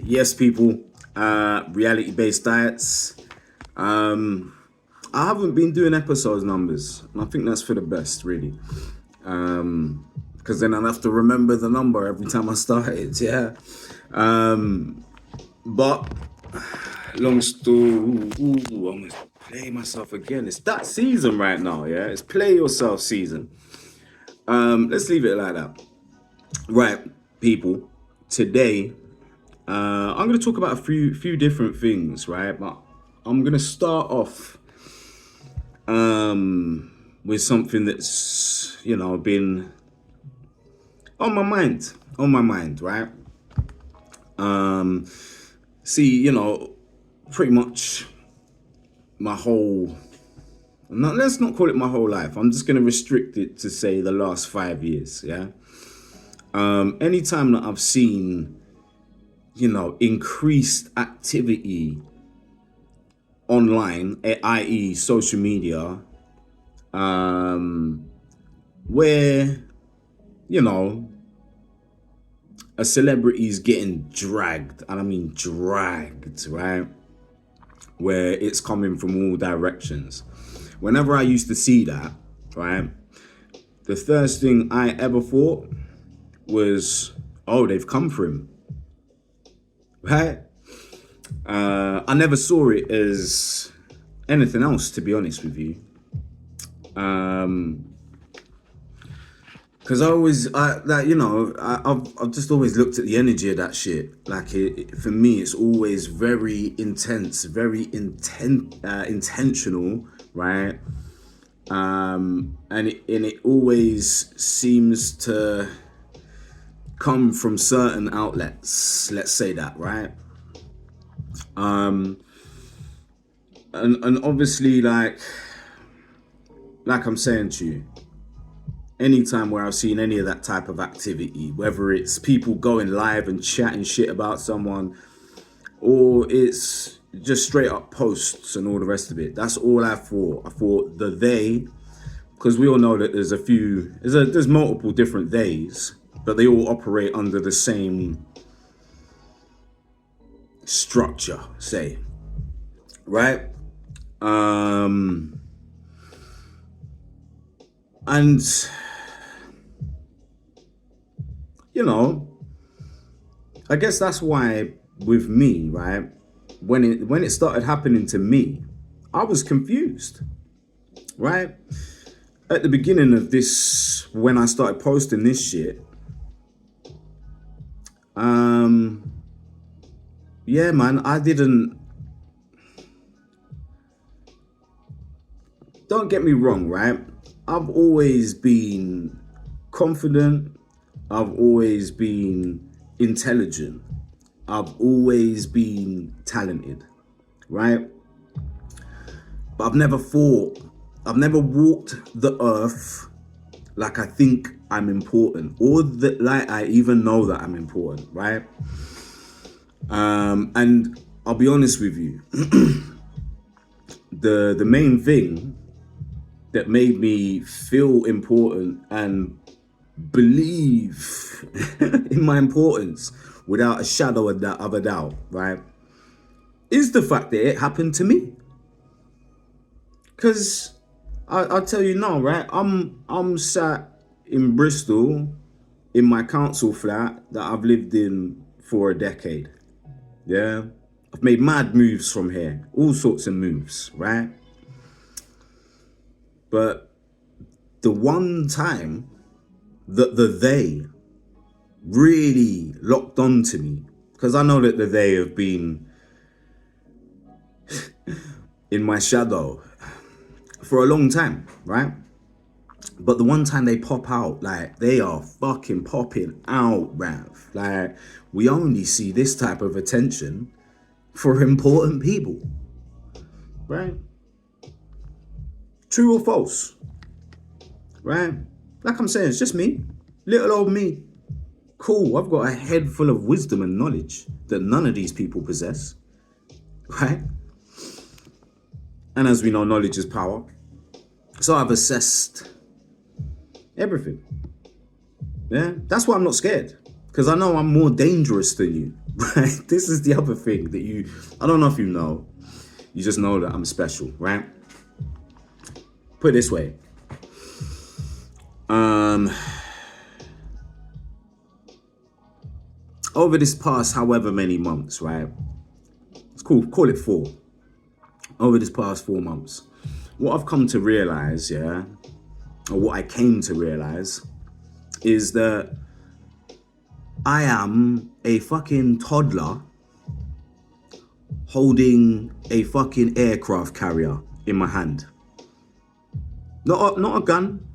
Yes, people. Reality-based diets. I haven't been doing episodes numbers, and I think that's for the best, really. Because then I'll have to remember the number every time I start it. Yeah. But long story. Ooh, I'm gonna play myself again. It's that season right now. Yeah. It's play yourself season. Let's leave it like that. Right, people. Today, I'm going to talk about a few different things, right? But I'm going to start off with something that's been on my mind, right? See, pretty much my whole. Let's not call it my whole life. I'm just going to restrict it to say the last 5 years. Yeah. Anytime that I've seen increased activity online, i.e. social media, where, a celebrity is getting dragged, and I mean dragged, right? Where it's coming from all directions. Whenever I used to see that, right, the first thing I ever thought was, oh, they've come for him. Right? I never saw it as anything else, to be honest with you. Because I've just always looked at the energy of that shit. Like, for me, it's always very intense, very intentional, right? And it always seems to come from certain outlets. Let's say that, right? And obviously, like I'm saying to you, anytime where I've seen any of that type of activity, whether it's people going live and chatting shit about someone, or it's just straight up posts and all the rest of it, that's all I thought. I thought the they, because we all know that there's multiple different theys, but they all operate under the same structure, say, right? And I guess that's why with me, right, when it started happening to me, I was confused, right? At the beginning of this, when I started posting this shit, yeah, man, don't get me wrong, right? I've always been confident. I've always been intelligent. I've always been talented, right? But I've never walked the earth like I think I'm important, or that like I even know that I'm important, right? And I'll be honest with you, the main thing that made me feel important and believe in my importance without a shadow of a doubt, right, is the fact that it happened to me. Because I'll tell you now, right, I'm sat in Bristol in my council flat that I've lived in for a decade. Yeah, I've made mad moves from here, all sorts of moves, right? But the one time that they really locked on to me, because I know that they have been in my shadow for a long time, right? But the one time they pop out, like, they are fucking popping out, bruv. Like, we only see this type of attention for important people, right? True or false, right? Like I'm saying, it's just me, little old me. Cool, I've got a head full of wisdom and knowledge that none of these people possess, right? And as we know, knowledge is power. So I've assessed everything. Yeah, that's why I'm not scared, because I know I'm more dangerous than you. right? This is the other thing that I don't know if you know, you just know that I'm special, right? Put it this way. Over this past however many months, right? It's cool, call it 4. Over this past 4 months, what I've come to realize, yeah, or what I came to realize, is that I am a fucking toddler holding a fucking aircraft carrier in my hand. Not a gun,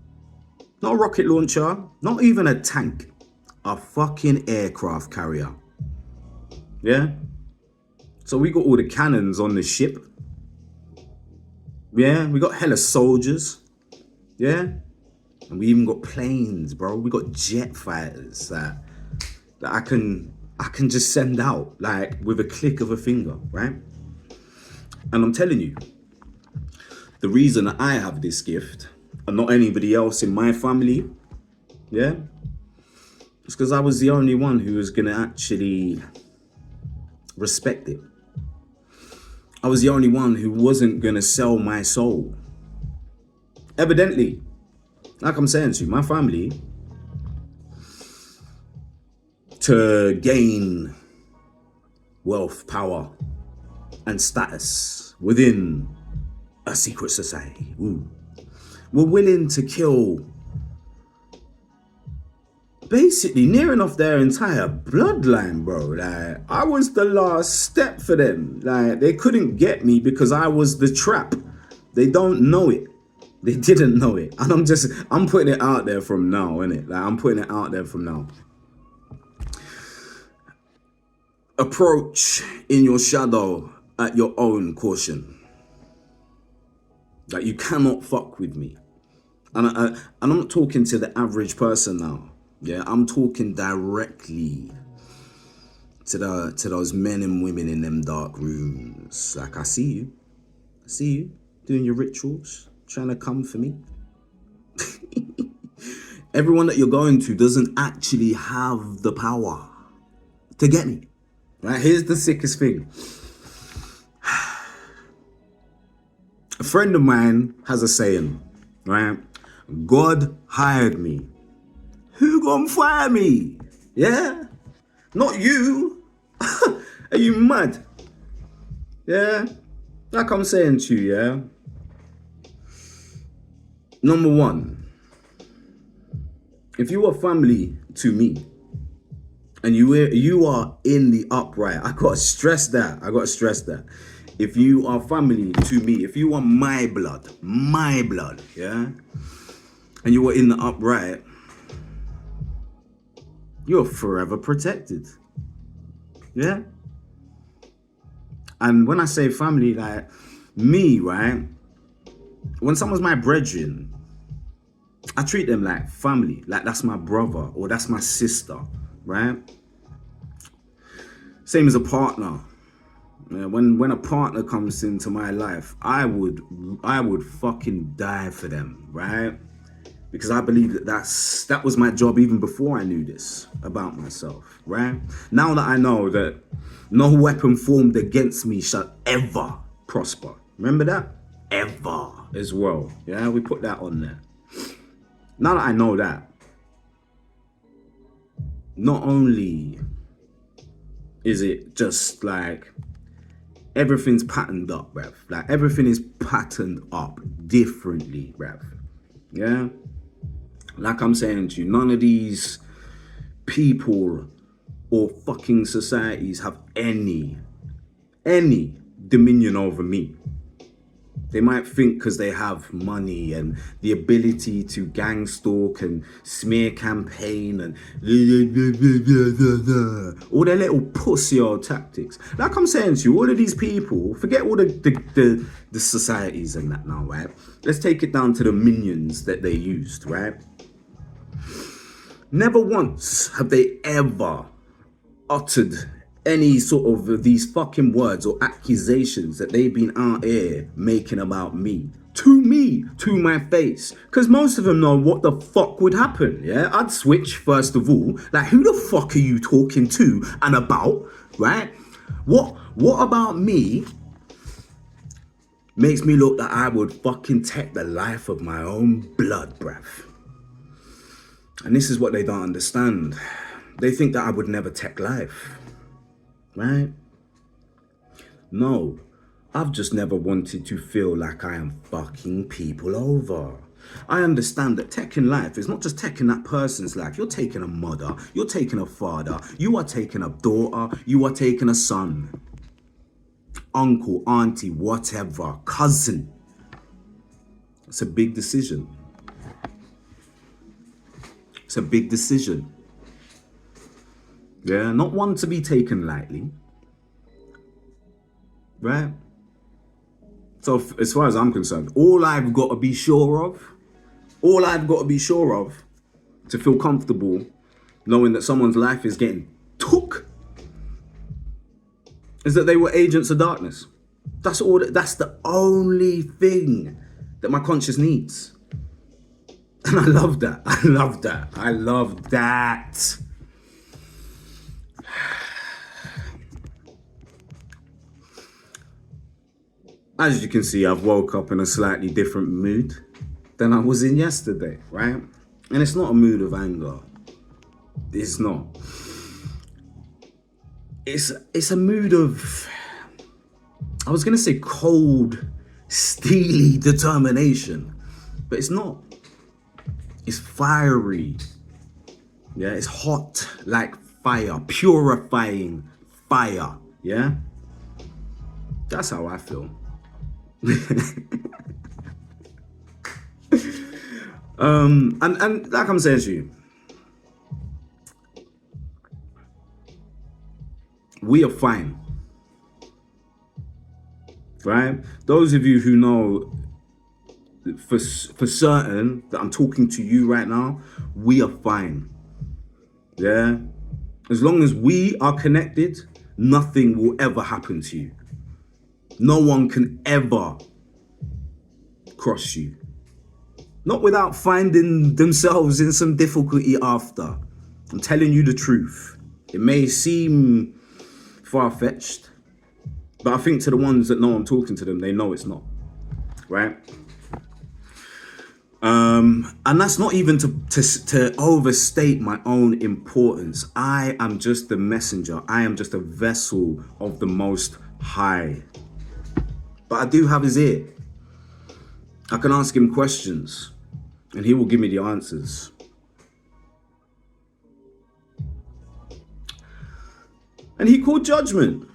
not a rocket launcher, not even a tank. A fucking aircraft carrier. Yeah? So we got all the cannons on the ship. Yeah? We got hella soldiers. Yeah? And we even got planes, bro. We got jet fighters that I can just send out, like, with a click of a finger, right? And I'm telling you, the reason that I have this gift and not anybody else in my family, yeah, it's because I was the only one who was gonna actually respect it. I was the only one who wasn't gonna sell my soul. Evidently, like I'm saying to you, my family, to gain wealth, power, and status within a secret society, were willing to kill basically near enough their entire bloodline, bro. Like, I was the last step for them. Like, they couldn't get me because I was the trap. They don't know it. They didn't know it. And I'm putting it out there from now, innit? Like, I'm putting it out there from now. Approach in your shadow at your own caution. Like, you cannot fuck with me. And I'm not talking to the average person now. Yeah, I'm talking directly to those men and women in them dark rooms. Like, I see you doing your rituals, trying to come for me. Everyone that you're going to doesn't actually have the power to get me. Right? Here's the sickest thing. A friend of mine has a saying, right? God hired me. Who gonna fire me? Yeah? Not you. Are you mad? Yeah? Like I'm saying to you, yeah? Number one, if you are family to me, and you are in the upright, I gotta stress that. If you are family to me, if you are my blood, yeah? And you are in the upright, you're forever protected. Yeah? And when I say family, like me, right? When someone's my brethren, I treat them like family. Like that's my brother or that's my sister, right? Same as a partner. Yeah, when a partner comes into my life, I would fucking die for them, right? Because I believe that was my job even before I knew this about myself, right? Now that I know that no weapon formed against me shall ever prosper. Remember that? Ever as well. Yeah, we put that on there. Now that I know that, not only is it just like everything's patterned up, bruv. Like everything is patterned up differently, bruv. Yeah? Like I'm saying to you, none of these people or fucking societies have any dominion over me. They might think because they have money and the ability to gang stalk and smear campaign and all their little pussy old tactics. Like I'm saying to you, all of these people, forget all the societies and that now, right? Let's take it down to the minions that they used, right? Never once have they ever uttered any sort of these fucking words or accusations that they've been out here making about me, to my face. Because most of them know what the fuck would happen, yeah? I'd switch, first of all. Like, who the fuck are you talking to and about? right? What about me makes me look that I would fucking take the life of my own blood, bruv? And this is what they don't understand. They think that I would never take life, right? No, I've just never wanted to feel like I am fucking people over. I understand that taking life is not just taking that person's life. You're taking a mother, you're taking a father, you are taking a daughter, you are taking a son, uncle, auntie, whatever, cousin. It's a big decision. It's a big decision. Yeah, not one to be taken lightly. Right? So as far as I'm concerned, all I've got to be sure of to feel comfortable knowing that someone's life is getting took is that they were agents of darkness. That's the only thing that my conscience needs. And I love that. I love that. As you can see, I've woke up in a slightly different mood than I was in yesterday, right? And it's not a mood of anger. It's not. It's a mood of, I was gonna say cold, steely determination, but it's not. It's fiery. Yeah, it's hot like fire, purifying fire. Yeah? That's how I feel. And like I'm saying to you, we are fine, right? Those of you who know for certain that I'm talking to you right now, we are fine. Yeah, as long as we are connected, nothing will ever happen to you. No one can ever cross you. Not without finding themselves in some difficulty after. I'm telling you the truth. It may seem far-fetched, but I think to the ones that know I'm talking to them, they know it's not, right? And that's not even to overstate my own importance. I am just the messenger. I am just a vessel of the Most High. But I do have his ear. I can ask him questions and he will give me the answers. And he called judgment.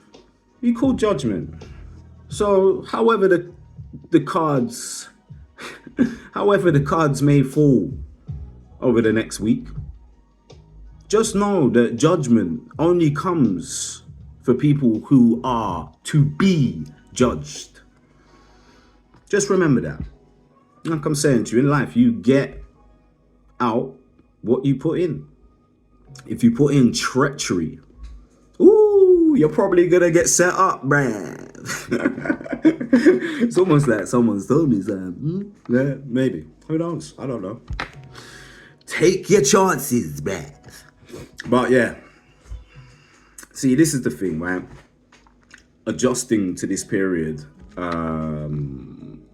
He called judgment. So however the cards may fall over the next week, just know that judgment only comes for people who are to be judged. Just remember that. Like I'm saying to you, in life, you get out what you put in. If you put in treachery, ooh, you're probably gonna get set up, bruh. It's almost like someone's told me something. Yeah, maybe. Who knows? I don't know. Take your chances, bruh. But yeah. See, this is the thing, right? Adjusting to this period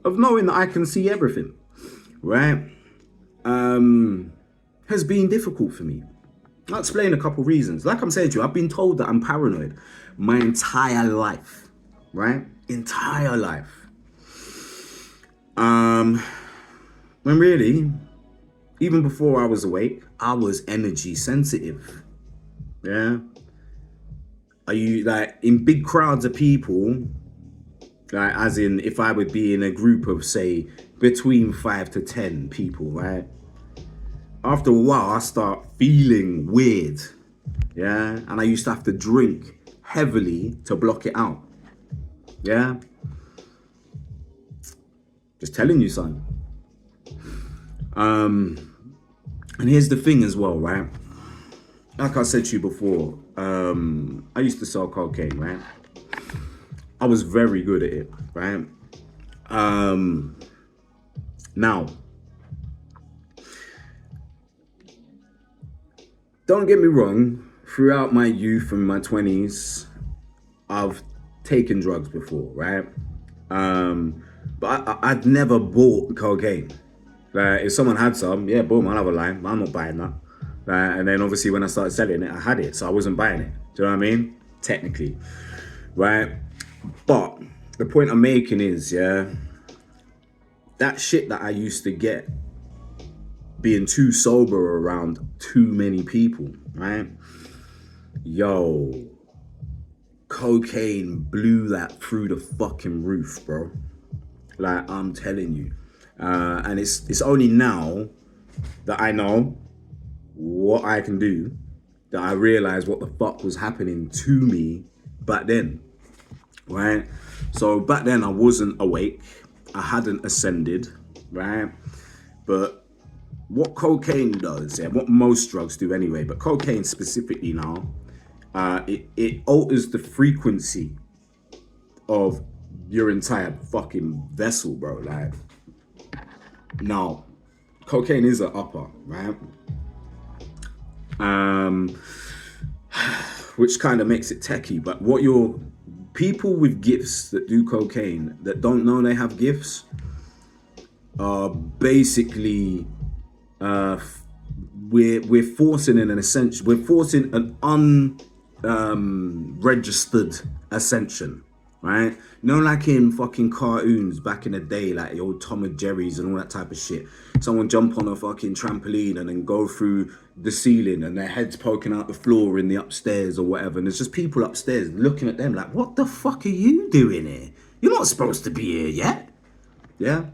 of knowing that I can see everything, right? Has been difficult for me. I'll explain a couple reasons. Like I'm saying to you, I've been told that I'm paranoid my entire life, right? Entire life. When really, even before I was awake, I was energy sensitive. Yeah. Are you like in big crowds of people? Like, as in, if I would be in a group of, say, between 5 to 10 people, right? After a while, I start feeling weird, yeah? And I used to have to drink heavily to block it out, yeah? Just telling you, son. And here's the thing as well, right? Like I said to you before, I used to sell cocaine, right? I was very good at it, right? Now, don't get me wrong, throughout my youth and my 20s, I've taken drugs before, right? But I'd never bought cocaine. Like, if someone had some, yeah, boom, I'll have a line. I'm not buying that. And then obviously when I started selling it, I had it, so I wasn't buying it. Do you know what I mean? Technically, right? But the point I'm making is, yeah, that shit that I used to get being too sober around too many people, right? Yo, cocaine blew that through the fucking roof, bro. Like, I'm telling you. And it's only now that I know what I can do that I realize what the fuck was happening to me back then, right? So back then I wasn't awake. I hadn't ascended, right? But what cocaine does, yeah, what most drugs do anyway, but cocaine specifically now, it alters the frequency of your entire fucking vessel, bro. Like, now, cocaine is an upper, right? Which kind of makes it techie, but what your people with gifts that do cocaine that don't know they have gifts are basically we're forcing an ascension. We're forcing an unregistered ascension, right? You know, like in fucking cartoons back in the day, like the old Tom and Jerry's and all that type of shit. Someone jump on a fucking trampoline and then go through the ceiling and their heads poking out the floor in the upstairs or whatever. And there's just people upstairs looking at them like, what the fuck are you doing here? You're not supposed to be here yet. Yeah?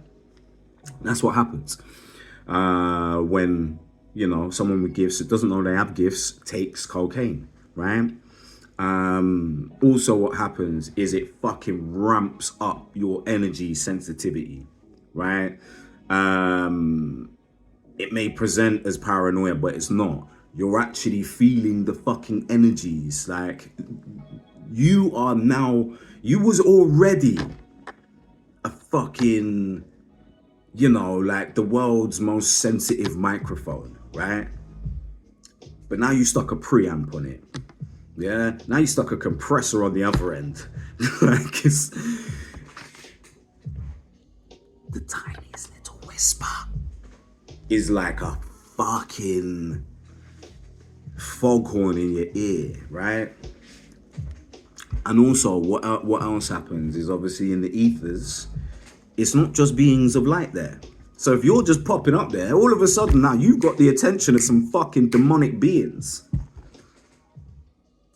That's what happens. When, you know, someone with gifts that doesn't know they have gifts takes cocaine, right? Also what happens is it fucking ramps up your energy sensitivity, right? It may present as paranoia, but it's not. You're actually feeling the fucking energies. Like, you was already a fucking, you know, like the world's most sensitive microphone, right? But now you stuck a preamp on it. Yeah, now you stuck a compressor on the other end. Like, it's the tiniest little whisper is like a fucking foghorn in your ear, right? And also, what else happens is, obviously in the ethers, it's not just beings of light there. So if you're just popping up there, all of a sudden now you've got the attention of some fucking demonic beings.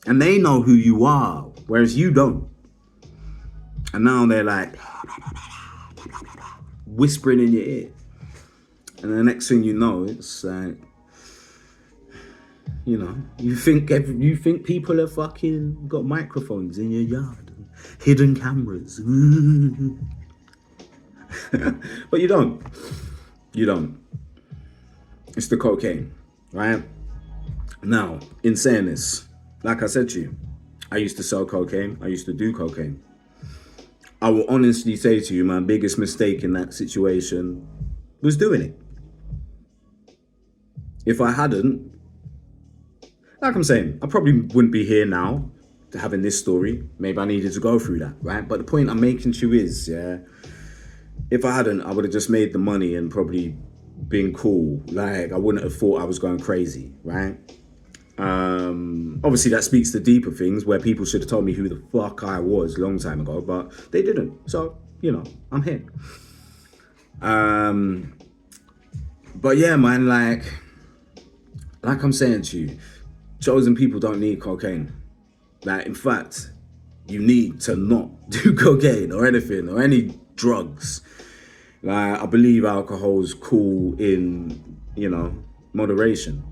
And they know who you are, whereas you don't. And now they're like whispering in your ear. And the next thing you know, it's like, you know, you think people are fucking got microphones in your yard, hidden cameras. But you don't. You don't. It's the cocaine, right? Now, in saying this, like I said to you, I used to sell cocaine. I used to do cocaine. I will honestly say to you, my biggest mistake in that situation was doing it. If I hadn't, like I'm saying, I probably wouldn't be here now having this story. Maybe I needed to go through that, right? But the point I'm making to you is, yeah, if I hadn't, I would have just made the money and probably been cool. Like, I wouldn't have thought I was going crazy, right? Obviously that speaks to deeper things where people should have told me who the fuck I was a long time ago, but they didn't. So, you know, I'm here. But yeah, man, like I'm saying to you, chosen people don't need cocaine. Like, in fact, you need to not do cocaine or anything or any drugs. Like, I believe alcohol's cool in, you know, moderation.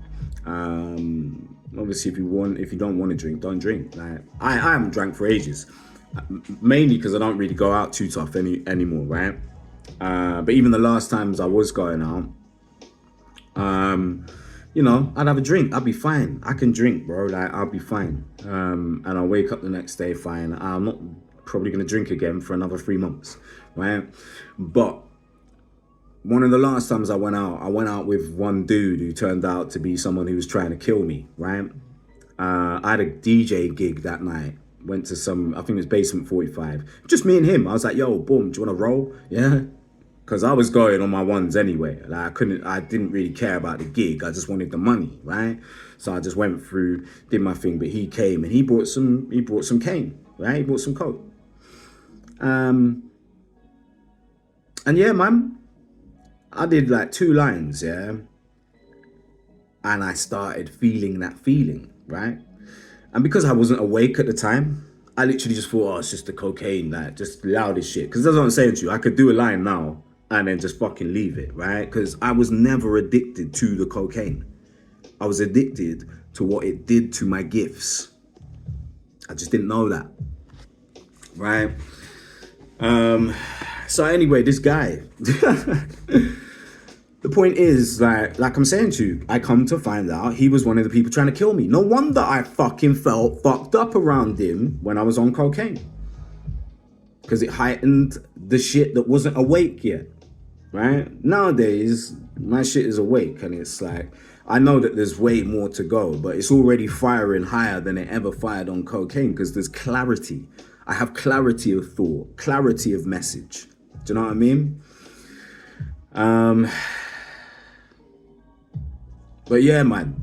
Obviously, if you don't want to drink, don't drink. Like, I haven't drank for ages, mainly because I don't really go out too tough anymore, right? But even the last times I was going out, you know, I'd have a drink. I'd be fine. I can drink, bro. Like, I'll be fine. And I'll wake up the next day fine. I'm not probably gonna drink again for another 3 months, right? But one of the last times I went out with one dude who turned out to be someone who was trying to kill me, right? I had a DJ gig that night, went to some, I think it was Basement 45. Just me and him. I was like, yo, boom, do you want to roll? Yeah. Because I was going on my ones anyway. Like I didn't really care about the gig. I just wanted the money, right? So I just went through, did my thing. But he came and he brought some cane, right? He brought some coke. And yeah, man, I did like 2 lines, yeah. And I started feeling that feeling, right? And because I wasn't awake at the time, I literally just thought, oh, it's just the cocaine, like just loud as shit. Because that's what I'm saying to you. I could do a line now and then just fucking leave it, right? Because I was never addicted to the cocaine. I was addicted to what it did to my gifts. I just didn't know that, right? So anyway, this guy, the point is, like I'm saying to you, I come to find out he was one of the people trying to kill me. No wonder I fucking felt fucked up around him when I was on cocaine. Because it heightened the shit that wasn't awake yet, right? Nowadays, my shit is awake and it's like, I know that there's way more to go, but it's already firing higher than it ever fired on cocaine because there's clarity. I have clarity of thought, clarity of message. Do you know what I mean? But yeah, man.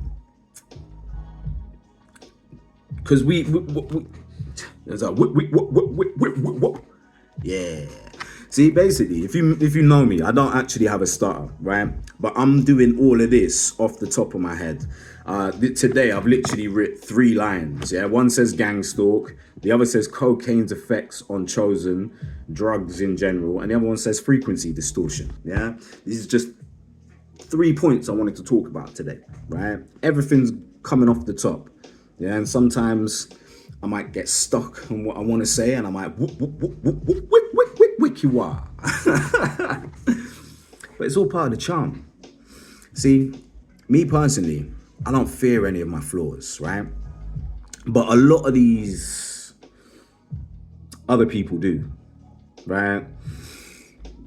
Because there's a yeah. See, basically, if you know me, I don't actually have a stutter, right? But I'm doing all of this off the top of my head. Today, I've literally written 3 lines, yeah? One says gang stalk, the other says cocaine's effects on chosen, drugs in general, and the other one says frequency distortion, yeah? These are just 3 points I wanted to talk about today, right? Everything's coming off the top, yeah? And sometimes I might get stuck on what I want to say, and I might you are. But it's all part of the charm. See, me personally, I don't fear any of my flaws, right? But a lot of these other people do, right?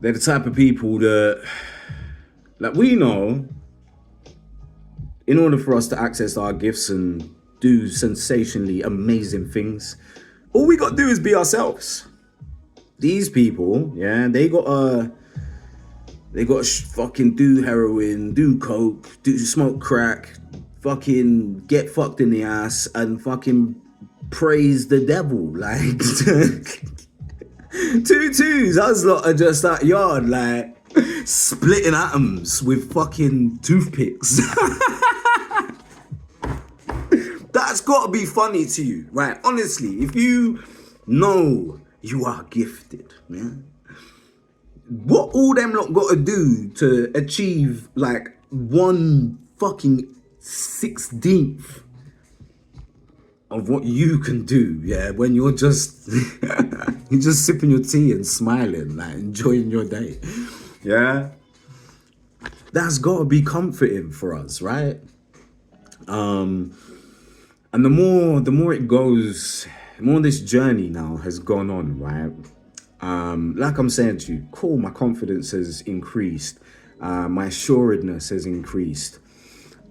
They're the type of people that, like, we know, in order for us to access our gifts and do sensationally amazing things, all we got to do is be ourselves. These people, yeah, they gotta fucking do heroin, do coke, do smoke crack, fucking get fucked in the ass, and fucking praise the devil. Like 2 twos, us lot are just that yard, like splitting atoms with fucking toothpicks. That's gotta be funny to you, right? Honestly, if you know you are gifted, man. What all them lot got to do to achieve like 1 fucking 16th of what you can do, yeah, when you're just you're just sipping your tea and smiling, like enjoying your day, yeah. That's got to be comforting for us, right? And the more it goes, the more this journey now has gone on, right? Like I'm saying to you, cool, my confidence has increased, my assuredness has increased,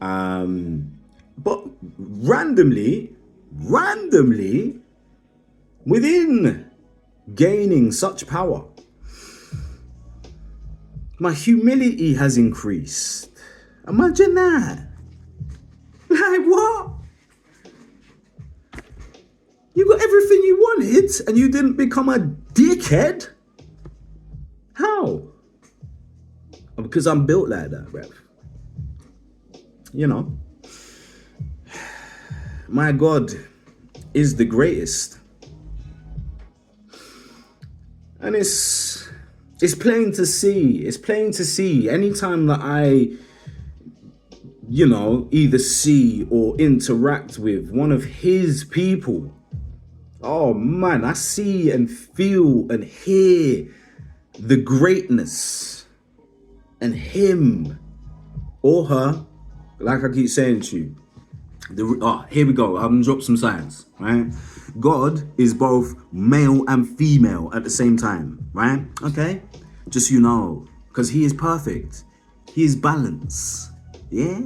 but randomly, within gaining such power, my humility has increased. Imagine that. Like, what? You got everything you wanted and you didn't become a dickhead? How? Because I'm built like that, bruv. You know. My God is the greatest. And it's plain to see. It's plain to see. Anytime that I, you know, either see or interact with one of his people, oh man, I see and feel and hear the greatness, and him or her, like I keep saying to you, here we go, I'm gonna drop some science, right? God is both male and female at the same time, right? Okay, just so you know, because he is perfect, he is balance, yeah,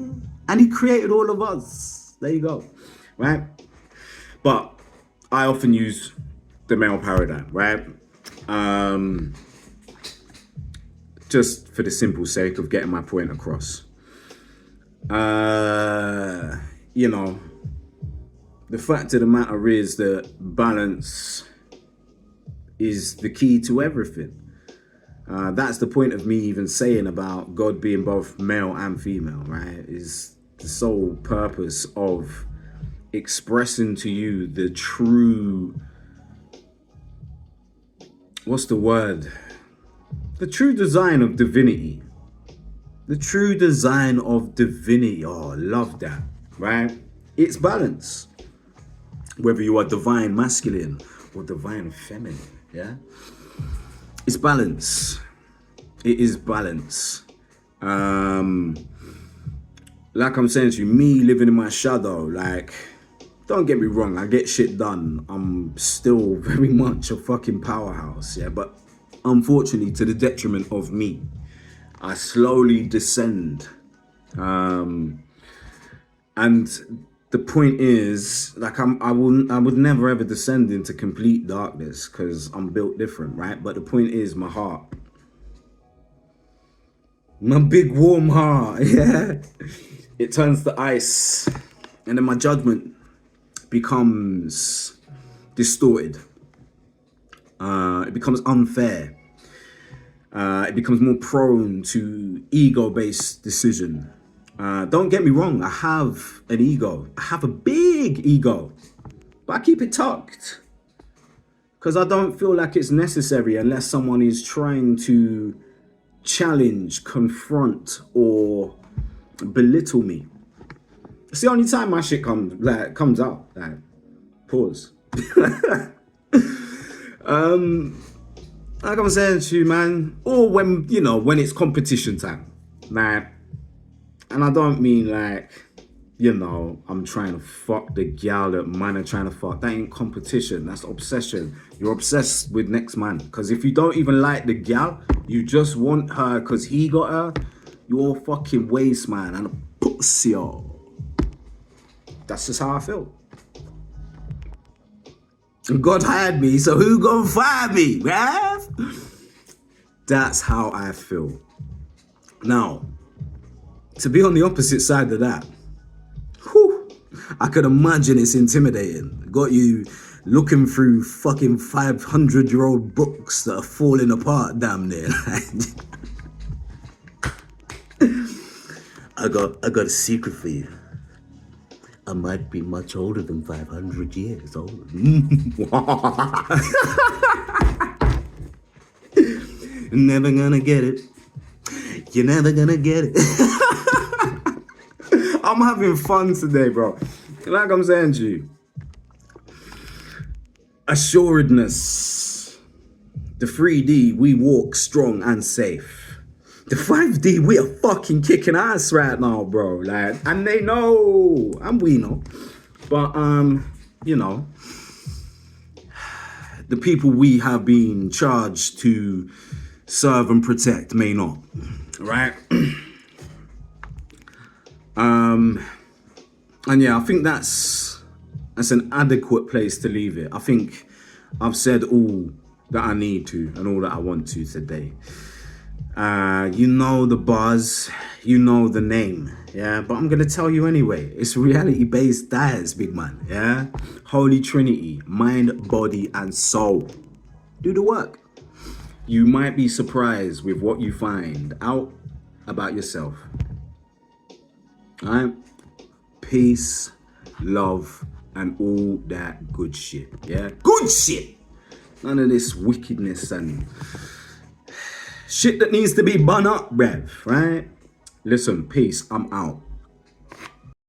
and he created all of us. There you go, right? But I often use the male paradigm, right? Just for the simple sake of getting my point across. You know, the fact of the matter is that balance is the key to everything. That's the point of me even saying about God being both male and female, right? Is the sole purpose of expressing to you the true, what's the word? The true design of divinity. The true design of divinity. Oh, I love that, right? It's balance. Whether you are divine masculine or divine feminine, yeah? It's balance. It is balance. Like I'm saying to you, me living in my shadow, like, don't get me wrong, I get shit done. I'm still very much a fucking powerhouse, yeah? But unfortunately, to the detriment of me, I slowly descend. And the point is, like, I would never ever descend into complete darkness because I'm built different, right? But the point is, my heart, my big warm heart, yeah, it turns to ice, and then my judgment becomes distorted. It becomes unfair. It becomes more prone to ego-based decision. Don't get me wrong, I have an ego. I have a big ego, but I keep it tucked because I don't feel like it's necessary unless someone is trying to challenge, confront, or belittle me. It's the only time my shit comes out. Like, pause. Like I'm saying to you, man, or when, you know, when it's competition time, like, and I don't mean like, you know, I'm trying to fuck the gal that man are trying to fuck. That ain't competition, that's obsession. You're obsessed with next man. Because if you don't even like the gal, you just want her because he got her, you're fucking waste, man, and a pussy. That's just how I feel. God hired me, so who gonna fire me, right? That's how I feel. Now, to be on the opposite side of that, whew, I could imagine it's intimidating. Got you looking through fucking 500-year-old books that are falling apart, damn near. I got a secret for you. I might be much older than 500 years old. Never gonna get it. You're never gonna get it. I'm having fun today, bro. Like I'm saying to you. Assuredness. The 3D, we walk strong and safe. The 5D, we are fucking kicking ass right now, bro. Like, and they know, and we know. But, you know, the people we have been charged to serve and protect may not, right? And yeah, I think that's an adequate place to leave it. I think I've said all that I need to and all that I want to today. You know the buzz, you know the name, yeah? But I'm gonna tell you anyway. It's reality-based diets, big man, yeah? Holy Trinity, mind, body, and soul. Do the work. You might be surprised with what you find out about yourself. All right? Peace, love, and all that good shit, yeah? Good shit! None of this wickedness and shit that needs to be bun up, bruv, right? Listen, peace, I'm out.